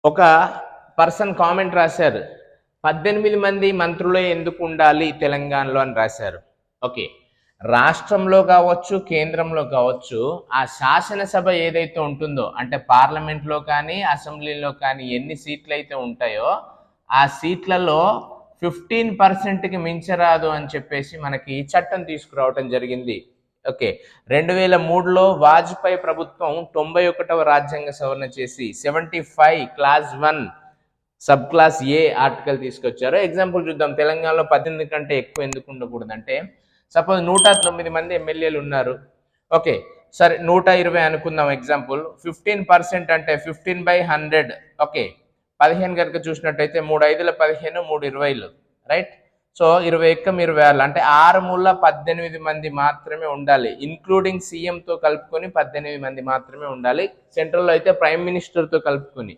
ఒక person comment రాశారు, 18 మంది మంత్రులే ఎందుకు ఉండాలి తెలంగాణలో అని రాశారు. ఓకే, రాష్ట్రంలో కావచ్చు, కేంద్రంలో కావచ్చు, ఆ శాసనసభ ఏదైతే ఉంటుందో అంటే పార్లమెంట్లో కానీ అసెంబ్లీలో కానీ ఎన్ని సీట్లు అయితే ఉంటాయో ఆ సీట్లలో 15%కి మించరాదు అని చెప్పేసి మనకి చట్టం తీసుకురావటం జరిగింది. ఓకే, 2003లో వాజ్పేయి ప్రభుత్వం 91వ రాజ్యాంగ సవరణ చేసి 75 క్లాస్ 1 సబ్ క్లాస్ ఏ ఆర్టికల్ తీసుకొచ్చారు. ఎగ్జాంపుల్ చూద్దాం, తెలంగాణలో 18 కంటే ఎక్కువ ఎందుకు ఉండకూడదు అంటే, సపోజ్ 109 మంది ఎమ్మెల్యేలు ఉన్నారు. ఓకే, సరే 120 అనుకుందాం ఎగ్జాంపుల్. 15% అంటే 15/100. ఓకే, 15 కనుక చూసినట్టయితే 3 5ల 15, 3 20లు, రైట్. సో 20 అంటే 6 మూల 18 మంది మాత్రమే ఉండాలి. ఇంక్లూడింగ్ సీఎంతో కలుపుకొని 18 మంది మాత్రమే ఉండాలి. సెంట్రల్లో అయితే ప్రైమ్ మినిస్టర్తో కలుపుకొని.